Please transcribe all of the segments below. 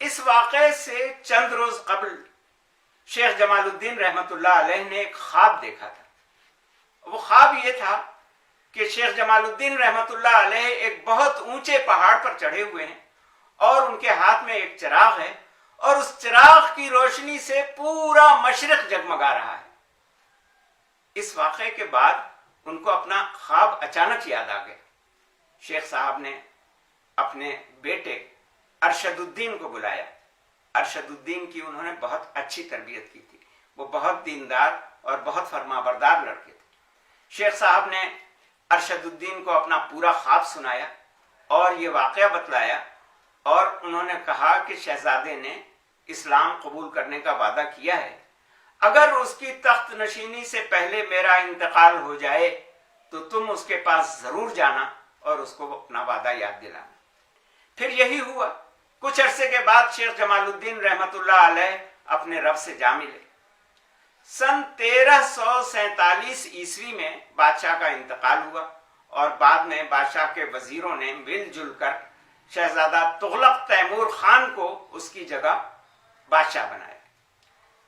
اس واقعے سے چند روز قبل شیخ جمال الدین رحمت اللہ علیہ نے ایک خواب دیکھا تھا۔ وہ خواب یہ تھا کہ شیخ جمال الدین رحمت اللہ علیہ ایک بہت اونچے پہاڑ پر چڑھے ہوئے ہیں اور ان کے ہاتھ میں ایک چراغ ہے اور اس چراغ کی روشنی سے پورا مشرق جگمگا رہا ہے۔ اس واقعے کے بعد ان کو اپنا خواب اچانک یاد آ گیا۔ شیخ صاحب نے اپنے بیٹے ارشد الدین کو بلایا۔ ارشد الدین کی انہوں نے بہت اچھی تربیت کی تھی، وہ بہت دیندار اور بہت فرمانبردار لڑکے تھے۔ شیخ صاحب نے ارشد الدین کو اپنا پورا خواب سنایا اور یہ واقعہ بتلایا، اور انہوں نے کہا کہ شہزادے نے اسلام قبول کرنے کا وعدہ کیا ہے، اگر اس کی تخت نشینی سے پہلے میرا انتقال ہو جائے تو تم اس کے پاس ضرور جانا اور اس کو اپنا وعدہ یاد دلانا۔ پھر یہی ہوا۔ کچھ عرصے کے بعد شیخ جمال الدین رحمت اللہ علیہ اپنے رب سے جا ملے۔ سن 1347 عیسوی میں بادشاہ کا انتقال ہوا اور بعد میں بادشاہ کے وزیروں نے مل جل کر شہزادہ تغلق تیمور خان کو اس کی جگہ بادشاہ بنایا۔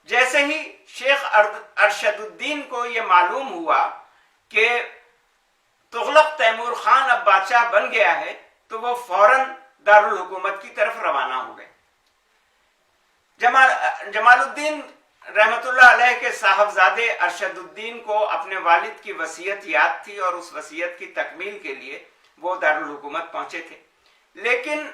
جیسے ہی شیخ ارشد الدین کو یہ معلوم ہوا کہ تغلق تیمور خان اب بادشاہ بن گیا ہے تو وہ فوراً دارالحکومت کی طرف روانہ ہو گئے۔ جمال الدین رحمت اللہ علیہ کے صاحبزادے ارشد الدین کو اپنے والد کی وصیت یاد تھی اور اس وصیت کی تکمیل کے لیے وہ دارالحکومت پہنچے تھے، لیکن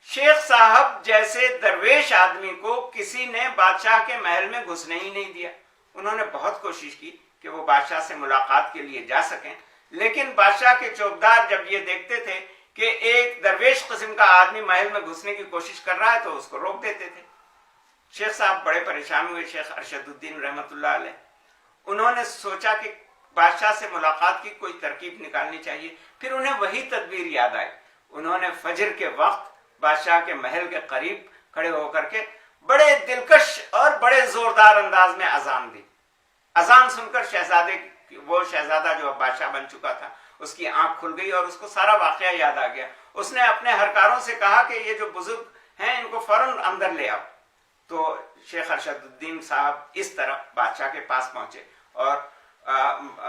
شیخ صاحب جیسے درویش آدمی کو کسی نے بادشاہ کے محل میں گھسنے ہی نہیں دیا۔ انہوں نے بہت کوشش کی کہ وہ بادشاہ سے ملاقات کے لیے جا سکیں، لیکن بادشاہ کے چوکیدار جب یہ دیکھتے تھے کہ ایک درویش قسم کا آدمی محل میں گھسنے کی کوشش کر رہا ہے تو اس کو روک دیتے تھے۔ شیخ صاحب بڑے پریشان ہوئے، شیخ ارشد الدین رحمت اللہ علیہ۔ انہوں نے سوچا کہ بادشاہ سے ملاقات کی کوئی ترکیب نکالنی چاہیے۔ پھر انہیں وہی تدبیر یاد آئی۔ انہوں نے فجر کے وقت بادشاہ کے محل کے قریب کھڑے ہو کر کے بڑے دلکش اور بڑے زوردار انداز میں اذان دی۔ اذان سن کر وہ شہزادہ جو اب بادشاہ بن چکا تھا، اس کی آنکھ کھل گئی اور اس کو سارا واقعہ یاد آ گیا۔ اس نے اپنے ہرکاروں سے کہا کہ یہ جو بزرگ ہیں ان کو فوراً اندر لے آؤ۔ تو شیخ ارشد الدین صاحب اس طرح بادشاہ کے پاس پہنچے اور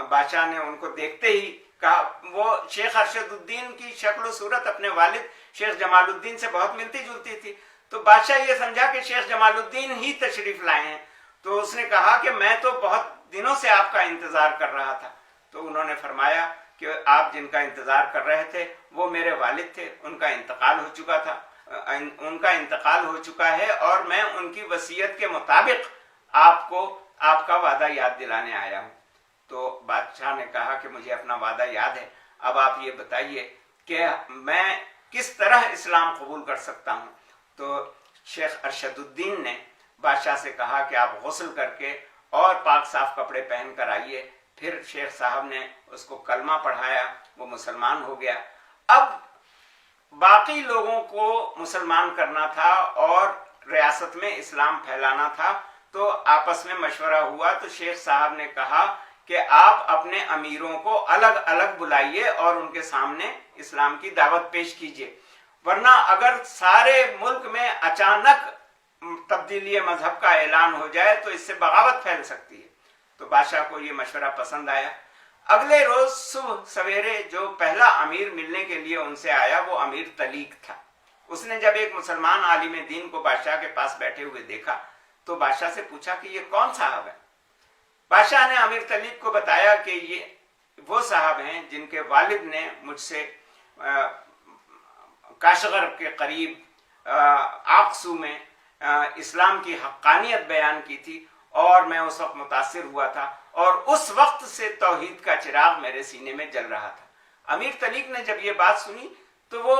بادشاہ نے ان کو دیکھتے ہی کہا، وہ شیخ ارشد الدین کی شکل و صورت اپنے والد شیخ جمال الدین سے بہت ملتی جلتی تھی، تو بادشاہ یہ سمجھا کہ شیخ جمال الدین ہی تشریف لائے ہیں، تو اس نے کہا کہ میں تو بہت دنوں سے آپ کا انتظار کر رہا تھا۔ تو انہوں نے فرمایا کہ آپ جن کا انتظار کر رہے تھے وہ میرے والد تھے، ان کا انتقال ہو چکا ہے اور میں ان کی وصیت کے مطابق آپ کو آپ کا وعدہ یاد دلانے آیا ہوں۔ تو بادشاہ نے کہا کہ مجھے اپنا وعدہ یاد ہے، اب آپ یہ بتائیے کہ میں کس طرح اسلام قبول کر سکتا ہوں۔ تو شیخ ارشد الدین نے بادشاہ سے کہا کہ آپ غسل کر کے اور پاک صاف کپڑے پہن کر آئیے۔ پھر شیخ صاحب نے اس کو کلمہ پڑھایا، وہ مسلمان ہو گیا۔ اب باقی لوگوں کو مسلمان کرنا تھا اور ریاست میں اسلام پھیلانا تھا، تو آپس میں مشورہ ہوا تو شیخ صاحب نے کہا کہ آپ اپنے امیروں کو الگ الگ بلائیے اور ان کے سامنے اسلام کی دعوت پیش کیجیے، ورنہ اگر سارے ملک میں اچانک تبدیلی مذہب کا اعلان ہو جائے تو اس سے بغاوت پھیل سکتی ہے۔ تو بادشاہ کو یہ مشورہ پسند آیا۔ اگلے روز صبح سویرے جو پہلا امیر ملنے کے لیے ان سے آیا وہ امیر تلیق تھا۔ اس نے جب ایک مسلمان عالم دین کو بادشاہ کے پاس بیٹھے ہوئے دیکھا تو بادشاہ سے پوچھا کہ یہ کون صاحب ہے؟ بادشاہ نے امیر تلیق کو بتایا کہ یہ وہ صاحب ہیں جن کے والد نے مجھ سے کاشغر کے قریب آقسو میں اسلام کی حقانیت بیان کی تھی اور میں اس وقت متاثر ہوا تھا اور اس وقت سے توحید کا چراغ میرے سینے میں جل رہا تھا۔ امیر تلیق نے جب یہ بات سنی تو وہ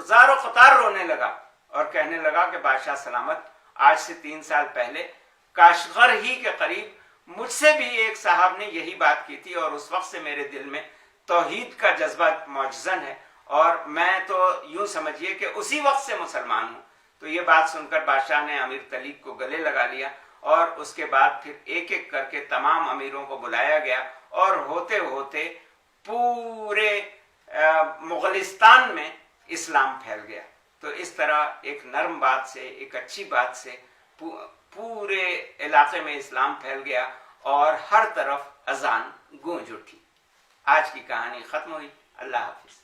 زار و قطار رونے لگا اور کہنے لگا کہ بادشاہ سلامت، آج سے 3 سال پہلے کاشغر ہی کے قریب مجھ سے بھی ایک صاحب نے یہی بات کی تھی اور اس وقت سے میرے دل میں توحید کا جذبہ معجزن ہے اور میں تو یوں سمجھیے کہ اسی وقت سے مسلمان ہوں۔ تو یہ بات سن کر بادشاہ نے امیر تلیق کو گلے لگا لیا اور اس کے بعد پھر ایک ایک کر کے تمام امیروں کو بلایا گیا اور ہوتے ہوتے پورے مغلستان میں اسلام پھیل گیا۔ تو اس طرح ایک نرم بات سے، ایک اچھی بات سے پورے علاقے میں اسلام پھیل گیا اور ہر طرف اذان گونج اٹھی۔ آج کی کہانی ختم ہوئی۔ اللہ حافظ۔